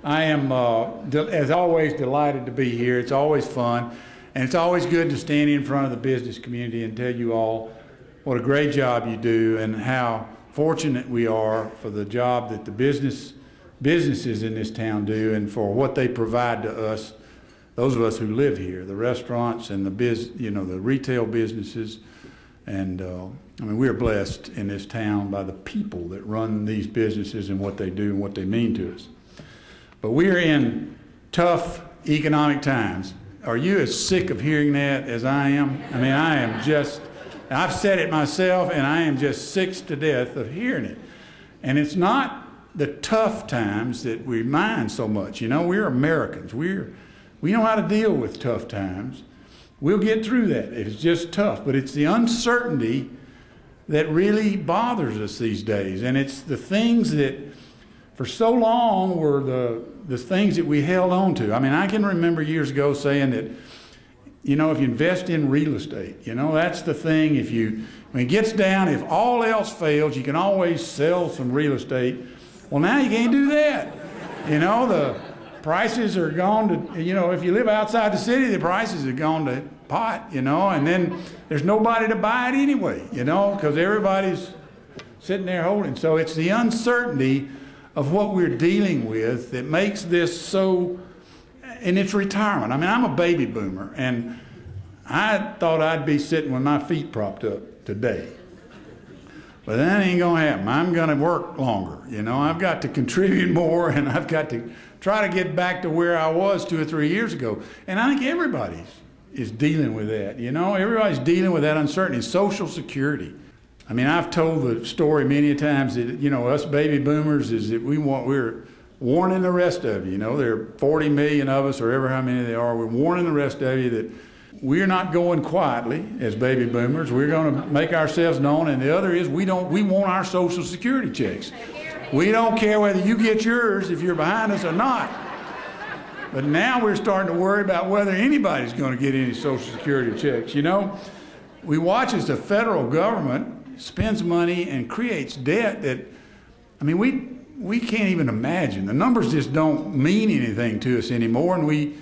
I am, as always, delighted to be here. It's always fun, and it's always good to stand in front of the business community and tell you all what a great job you do and how fortunate we are for the job that the businesses in this town do and for what they provide to us, those of us who live here, the restaurants and the retail businesses. And I mean, we're blessed in this town by the people that run these businesses and what they do and what they mean to us. But we're in tough economic times. Are you as sick of hearing that as I am? I mean, I am just, I've said it myself, and I am just sick to death of hearing it. And it's not the tough times that we mind so much. You know, we're Americans. We know how to deal with tough times. We'll get through that if it's just tough. But it's the uncertainty that really bothers us these days. And it's the things that for so long were the things that we held on to. I mean, I can remember years ago saying that, you know, if you invest in real estate, you know, that's the thing. When it gets down, if all else fails, you can always sell some real estate. Well, now you can't do that. You know, the prices are gone to, you know, if you live outside the city, the prices have gone to pot, you know, and then there's nobody to buy it anyway, you know, because everybody's sitting there holding. So it's the uncertainty of what we're dealing with that makes this so, and it's retirement. I mean, I'm a baby boomer, and I thought I'd be sitting with my feet propped up today. But that ain't gonna happen. I'm gonna work longer, you know. I've got to contribute more, and I've got to try to get back to where I was 2 or 3 years ago. And I think everybody is dealing with that, you know. Everybody's dealing with that uncertainty. Social Security. I mean, I've told the story many times that, you know, us baby boomers is that we're warning the rest of you, you know, there are 40 million of us or ever how many there are. We're warning the rest of you that we're not going quietly as baby boomers. We're going to make ourselves known. And the other is we want our Social Security checks. We don't care whether you get yours if you're behind us or not. But now we're starting to worry about whether anybody's going to get any Social Security checks, you know. We watch as the federal government spends money and creates debt that, I mean, we can't even imagine. The numbers just don't mean anything to us anymore, and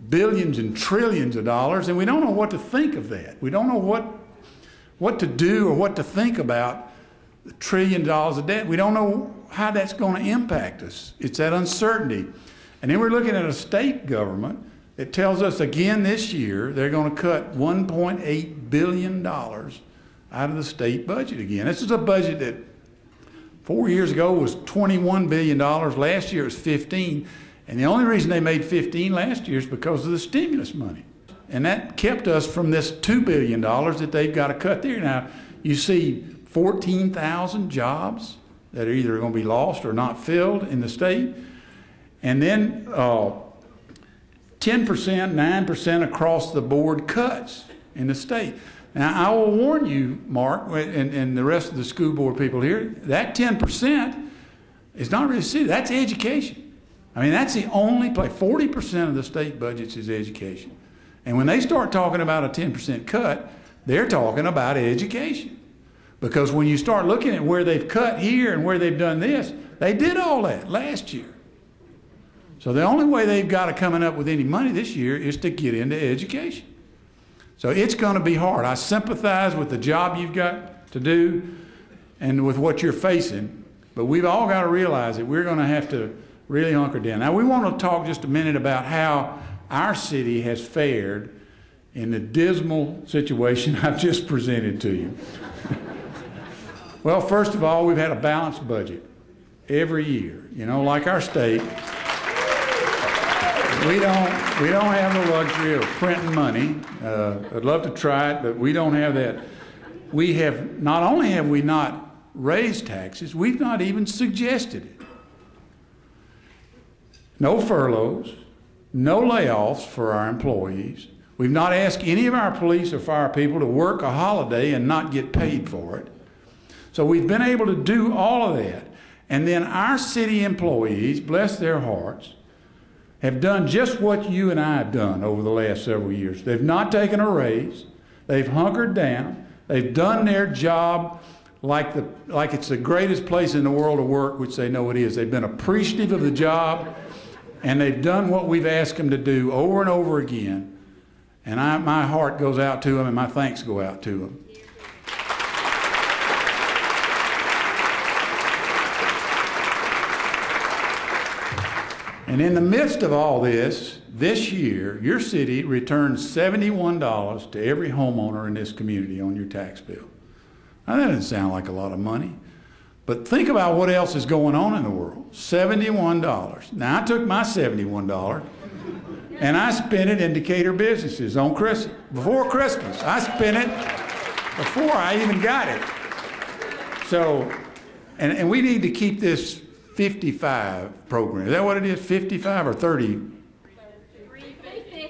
billions and trillions of dollars, and we don't know what to think of that. We don't know what to do or what to think about the $1 trillion of debt. We don't know how that's going to impact us. It's that uncertainty. And then we're looking at a state government that tells us again this year they're going to cut $1.8 billion out of the state budget again. This is a budget that 4 years ago was $21 billion. Last year it was 15. And the only reason they made 15 last year is because of the stimulus money. And that kept us from this $2 billion that they've got to cut there. Now, you see 14,000 jobs that are either going to be lost or not filled in the state. And then 10%, 9% across the board cuts in the state. Now, I will warn you, Mark, and the rest of the school board people here, that 10% is not really city. That's education. I mean, that's the only place. 40% of the state budgets is education. And when they start talking about a 10% cut, they're talking about education. Because when you start looking at where they've cut here and where they've done this, they did all that last year. So the only way they've got of coming up with any money this year is to get into education. So it's going to be hard. I sympathize with the job you've got to do and with what you're facing, but we've all got to realize that we're going to have to really hunker down. Now, we want to talk just a minute about how our city has fared in the dismal situation I've just presented to you. Well, first of all, we've had a balanced budget every year, you know, like our state. We don't have the luxury of printing money. I'd love to try it, but we don't have that. Not only have we not raised taxes, we've not even suggested it. No furloughs, no layoffs for our employees. We've not asked any of our police or fire people to work a holiday and not get paid for it. So we've been able to do all of that. And then our city employees, bless their hearts, have done just what you and I have done over the last several years. They've not taken a raise. They've hunkered down. They've done their job like it's the greatest place in the world to work, which they know it is. They've been appreciative of the job. And they've done what we've asked them to do over and over again. And my heart goes out to them, and my thanks go out to them. And in the midst of all this, this year, your city returns $71 to every homeowner in this community on your tax bill. Now, that doesn't sound like a lot of money, but think about what else is going on in the world. $71. Now, I took my $71 and I spent it in Decatur businesses on Christmas, before Christmas. I spent it before I even got it. So, and we need to keep this 55 program. Is that what it is? 55 or 30?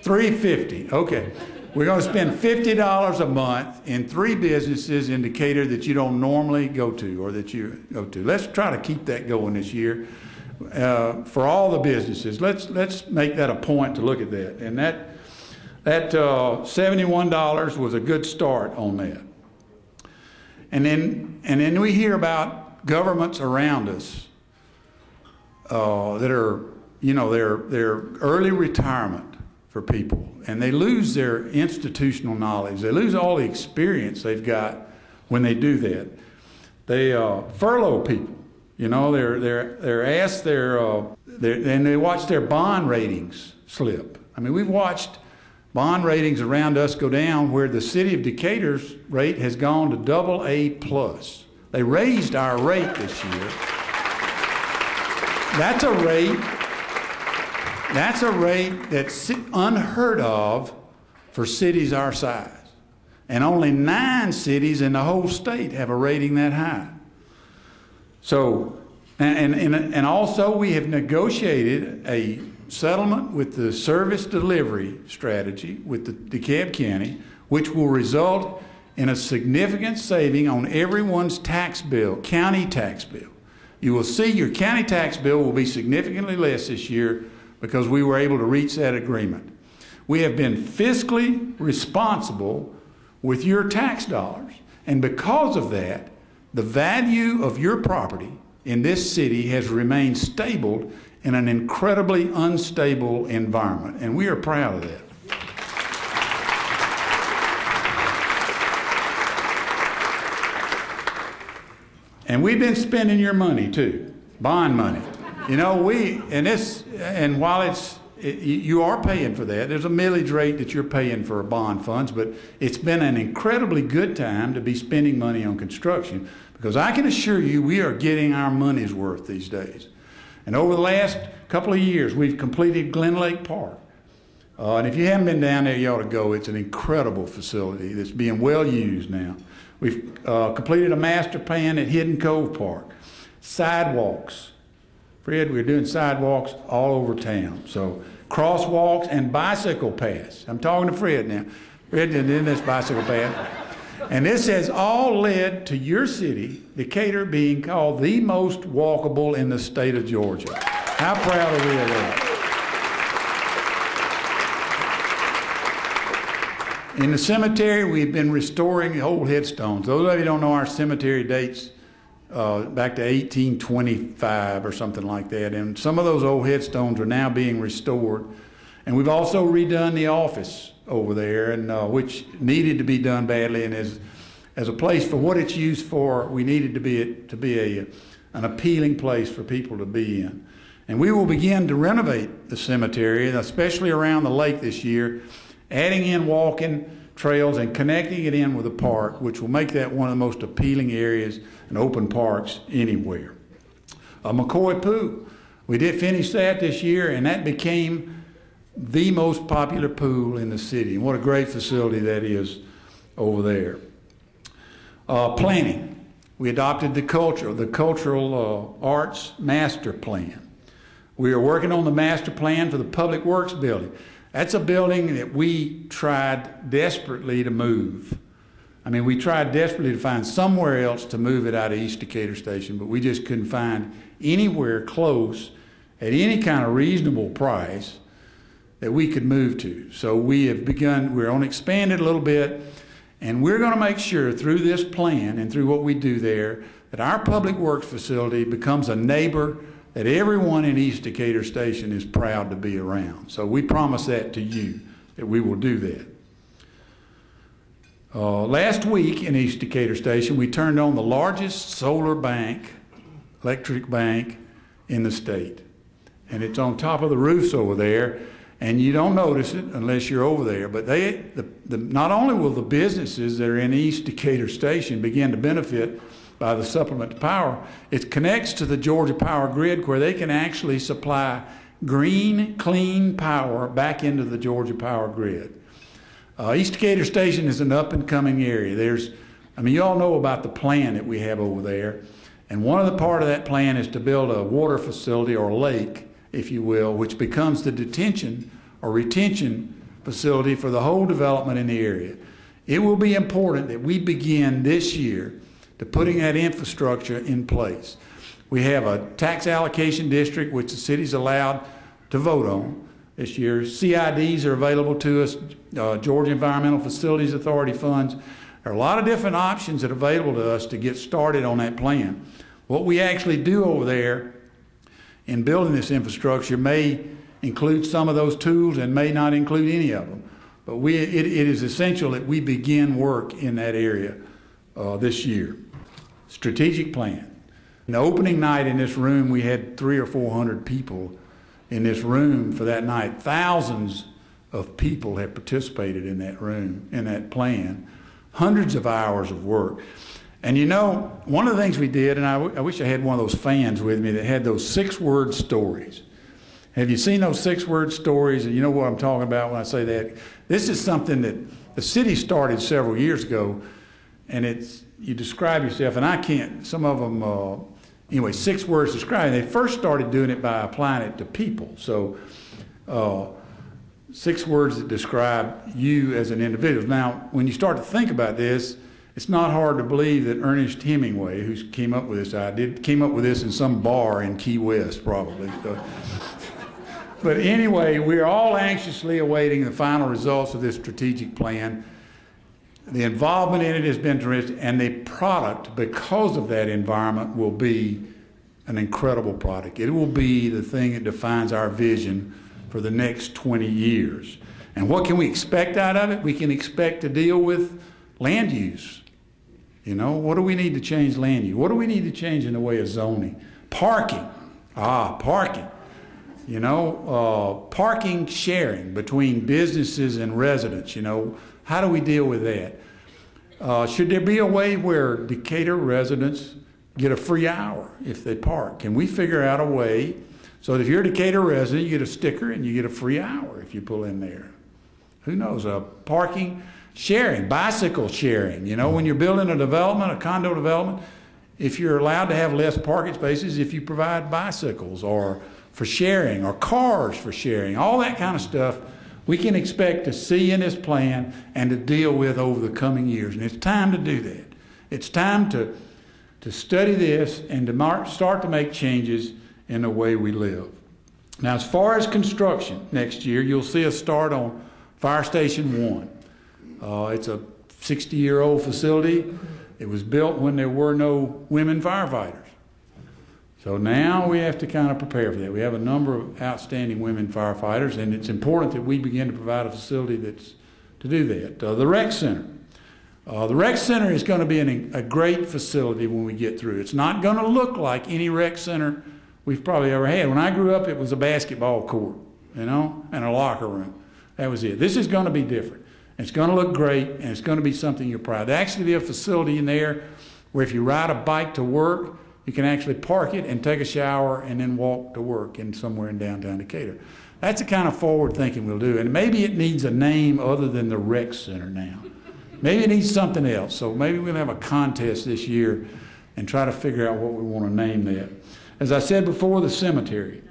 350. Okay. We're going to spend $50 a month in 3 businesses in Decatur that you don't normally go to or that you go to. Let's try to keep that going this year for all the businesses. Let's make that a point to look at that. And that $71 was a good start on that. And then we hear about governments around us that are, you know, they're early retirement for people, and they lose their institutional knowledge. They lose all the experience they've got when they do that. They furlough people. You know, they're asked and they watch their bond ratings slip. I mean, we've watched bond ratings around us go down where the city of Decatur's rate has gone to AA+. They raised our rate this year. That's a rate that's unheard of for cities our size. And only 9 cities in the whole state have a rating that high. So, and also we have negotiated a settlement with the service delivery strategy with the DeKalb County, which will result in a significant saving on everyone's tax bill, county tax bill. You will see your county tax bill will be significantly less this year because we were able to reach that agreement. We have been fiscally responsible with your tax dollars. And because of that, the value of your property in this city has remained stable in an incredibly unstable environment. And we are proud of that. And we've been spending your money too, bond money. You know, while you are paying for that, there's a millage rate that you're paying for bond funds, but it's been an incredibly good time to be spending money on construction because I can assure you we are getting our money's worth these days. And over the last couple of years, we've completed Glen Lake Park. And if you haven't been down there, you ought to go. It's an incredible facility that's being well used now. We've completed a master plan at Hidden Cove Park. Sidewalks. Fred, we're doing sidewalks all over town. So crosswalks and bicycle paths. I'm talking to Fred now. Fred did this bicycle path. And this has all led to your city, Decatur, being called the most walkable in the state of Georgia. How proud are we of that? In the cemetery, we've been restoring old headstones. Those of you who don't know our cemetery dates back to 1825 or something like that. And some of those old headstones are now being restored. And we've also redone the office over there, and which needed to be done badly. And as a place for what it's used for, we needed to be an appealing place for people to be in. And we will begin to renovate the cemetery, especially around the lake this year, adding in walking trails and connecting it in with a park, which will make that one of the most appealing areas and open parks anywhere. McCoy Pool, we did finish that this year, and that became the most popular pool in the city. And what a great facility that is over there. Planning, we adopted the cultural arts master plan. We are working on the master plan for the Public Works building. That's a building that we tried desperately to move. I mean, we tried desperately to find somewhere else to move it out of East Decatur Station, but we just couldn't find anywhere close at any kind of reasonable price that we could move to. So we have begun, we're on expanded a little bit, and we're going to make sure through this plan and through what we do there that our Public Works facility becomes a neighbor that everyone in East Decatur Station is proud to be around. So we promise that to you, that we will do that. Last week in East Decatur Station, we turned on the largest solar bank, electric bank in the state. And it's on top of the roofs over there, and you don't notice it unless you're over there. But not only will the businesses that are in East Decatur Station begin to benefit by the supplement to power, it connects to the Georgia Power grid where they can actually supply green, clean power back into the Georgia Power grid. East Decatur Station is an up-and-coming area. You all know about the plan that we have over there, and one of the part of that plan is to build a water facility, or lake, if you will, which becomes the detention or retention facility for the whole development in the area. It will be important that we begin this year to putting that infrastructure in place. We have a tax allocation district which the city's allowed to vote on this year. CIDs are available to us, Georgia Environmental Facilities Authority funds. There are a lot of different options that are available to us to get started on that plan. What we actually do over there in building this infrastructure may include some of those tools and may not include any of them. But it is essential that we begin work in that area this year. Strategic plan. In the opening night in this room, we had 300 or 400 people in this room for that night. Thousands of people have participated in that room, in that plan. Hundreds of hours of work. And you know, one of the things we did, and I wish I had one of those fans with me that had those 6-word stories. Have you seen those 6-word stories? And you know what I'm talking about when I say that? This is something that the city started several years ago, and you describe yourself, and I can't, some of them, anyway, 6 words describing. They first started doing it by applying it to people. So 6 words that describe you as an individual. Now, when you start to think about this, it's not hard to believe that Ernest Hemingway, who came up with this idea, came up with this in some bar in Key West, probably. So, but anyway, we're all anxiously awaiting the final results of this strategic plan. The involvement in it has been terrific, and the product, because of that environment, will be an incredible product. It will be the thing that defines our vision for the next 20 years. And what can we expect out of it? We can expect to deal with land use. You know, what do we need to change land use? What do we need to change in the way of zoning? Parking. Parking. You know, parking sharing between businesses and residents, you know. How do we deal with that? Should there be a way where Decatur residents get a free hour if they park? Can we figure out a way so that if you're a Decatur resident, you get a sticker and you get a free hour if you pull in there? Who knows? Parking sharing, bicycle sharing. You know, when you're building a development, a condo development, if you're allowed to have less parking spaces, if you provide bicycles or for sharing or cars for sharing, all that kind of stuff, we can expect to see in this plan and to deal with over the coming years. And it's time to do that. It's time to study this and to start to make changes in the way we live. Now, as far as construction next year, you'll see us start on Fire Station 1. It's a 60-year-old facility. It was built when there were no women firefighters. So now we have to kind of prepare for that. We have a number of outstanding women firefighters, and it's important that we begin to provide a facility that's to do that. The rec center. The rec center is going to be a great facility when we get through. It's not going to look like any rec center we've probably ever had. When I grew up, it was a basketball court, you know, and a locker room. That was it. This is going to be different. It's going to look great, and it's going to be something you're proud of. There'll actually be a facility in there where if you ride a bike to work, you can actually park it and take a shower and then walk to work somewhere in downtown Decatur. That's the kind of forward thinking we'll do. And maybe it needs a name other than the rec center now. Maybe it needs something else. So maybe we'll have a contest this year and try to figure out what we want to name that. As I said before, the cemetery.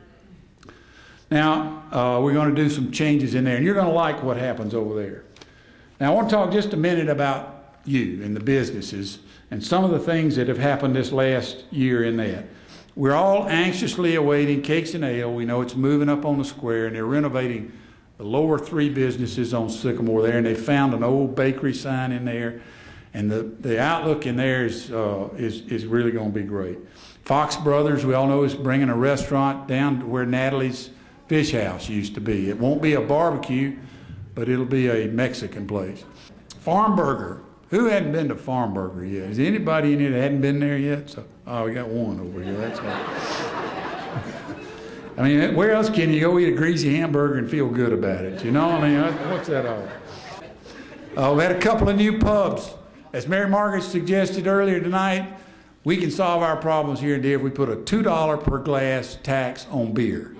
Now, we're going to do some changes in there, and you're going to like what happens over there. Now, I want to talk just a minute about you and the businesses and some of the things that have happened this last year in that. We're all anxiously awaiting Cakes and Ale. We know it's moving up on the square, and they're renovating the lower 3 businesses on Sycamore there, and they found an old bakery sign in there, and the outlook in there is really going to be great. Fox Brothers, we all know, is bringing a restaurant down to where Natalie's Fish House used to be. It won't be a barbecue, but it'll be a Mexican place. Farm Burger. Who hadn't been to Farm Burger yet? Is anybody in here that hadn't been there yet? So, oh, we got one over here. That's all. I mean, where else can you go eat a greasy hamburger and feel good about it? You know, I mean, what's that all? We had a couple of new pubs. As Mary Margaret suggested earlier tonight, we can solve our problems here and there if we put a $2 per glass tax on beer.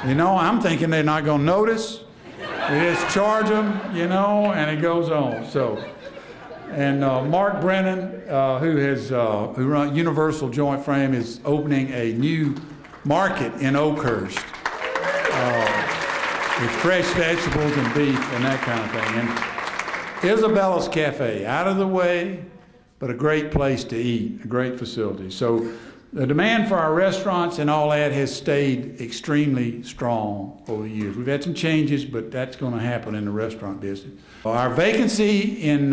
You know, I'm thinking they're not going to notice. We just charge them, you know, and it goes on. So, and Mark Brennan, who runs Universal Joint Frame, is opening a new market in Oakhurst with fresh vegetables and beef and that kind of thing. And Isabella's Cafe, out of the way, but a great place to eat, a great facility. So the demand for our restaurants and all that has stayed extremely strong over the years. We've had some changes, but that's going to happen in the restaurant business. Our vacancy in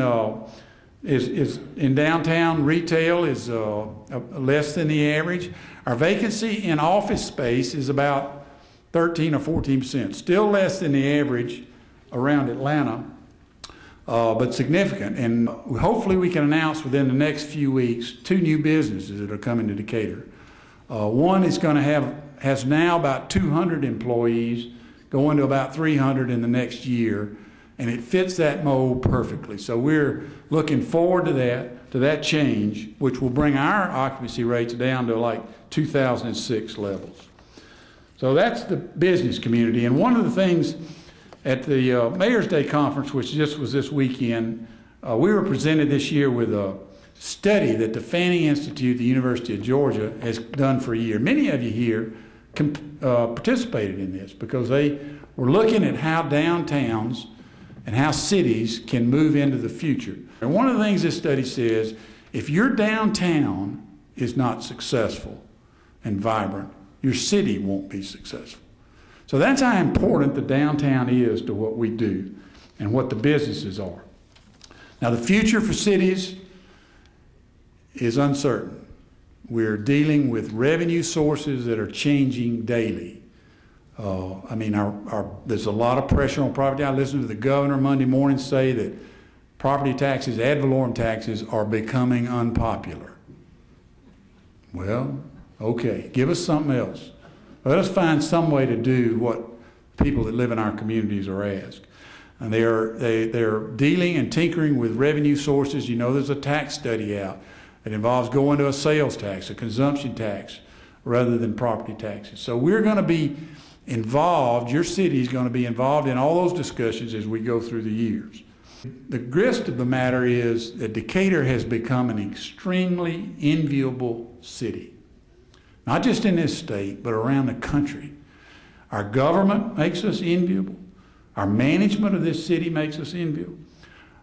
downtown retail is less than the average. Our vacancy in office space is about 13 or 14%, still less than the average around Atlanta, but significant. And hopefully we can announce within the next few weeks 2 new businesses that are coming to Decatur. One is going to has now about 200 employees, going to about 300 in the next year, and it fits that mold perfectly. So we're looking forward to that change, which will bring our occupancy rates down to like 2006 levels. So that's the business community. And one of the things at the Mayor's Day Conference, which just was this weekend, we were presented this year with a study that the Fanning Institute, the University of Georgia, has done for a year. Many of you here participated in this because they were looking at how downtowns and how cities can move into the future. And one of the things this study says, if your downtown is not successful and vibrant, your city won't be successful. So that's how important the downtown is to what we do and what the businesses are. Now, the future for cities is uncertain. We're dealing with revenue sources that are changing daily. I mean, there's a lot of pressure on property. I listened to the governor Monday morning say that property taxes, ad valorem taxes, are becoming unpopular. Well, okay, give us something else. Let us find some way to do what people that live in our communities are asked. And they're dealing and tinkering with revenue sources. You know, there's a tax study out that involves going to a sales tax, a consumption tax, rather than property taxes. So we're going to be involved, your city is going to be involved in all those discussions as we go through the years. The gist of the matter is that Decatur has become an extremely enviable city. Not just in this state, but around the country. Our government makes us enviable. Our management of this city makes us enviable.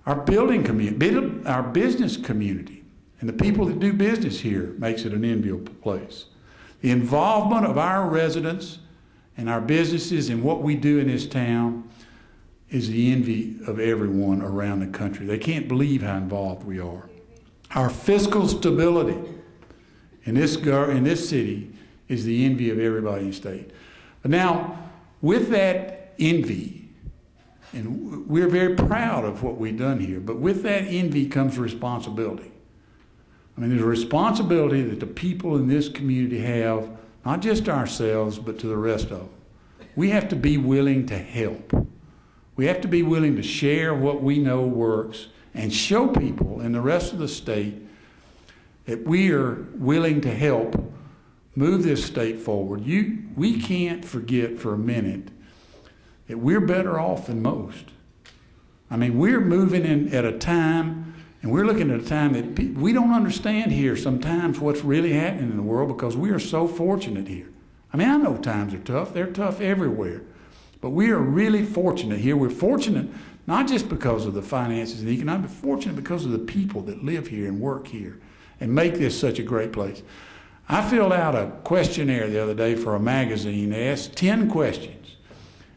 Our building community, our business community, and the people that do business here makes it an enviable place. The involvement of our residents and our businesses in what we do in this town is the envy of everyone around the country. They can't believe how involved we are. Our fiscal stability in this city is the envy of everybody in the state. But now, with that envy, and we're very proud of what we've done here, but with that envy comes responsibility. I mean, there's a responsibility that the people in this community have, not just to ourselves, but to the rest of them. We have to be willing to help. We have to be willing to share what we know works and show people in the rest of the state that we are willing to help move this state forward. We can't forget for a minute that we're better off than most. I mean, we're moving in at a time, and we're looking at a time that we don't understand here sometimes what's really happening in the world because we are so fortunate here. I mean, I know times are tough. They're tough everywhere. But we are really fortunate here. We're fortunate not just because of the finances and the economic, but fortunate because of the people that live here and work here and make this such a great place. I filled out a questionnaire the other day for a magazine. They asked 10 questions.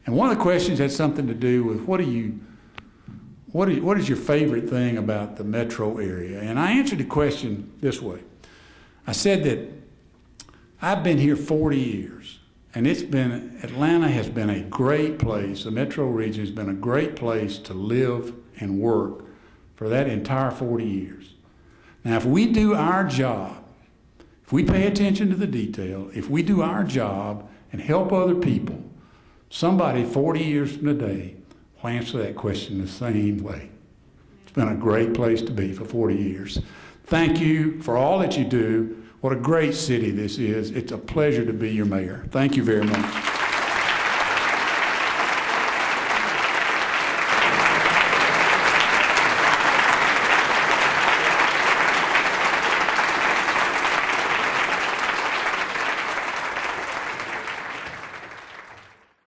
And one of the questions had something to do with what is your favorite thing about the metro area? And I answered the question this way. I said that I've been here 40 years, and Atlanta has been a great place. The metro region has been a great place to live and work for that entire 40 years. Now, if we do our job, if we pay attention to the detail, if we do our job and help other people, somebody 40 years from today will answer that question the same way. It's been a great place to be for 40 years. Thank you for all that you do. What a great city this is. It's a pleasure to be your mayor. Thank you very much.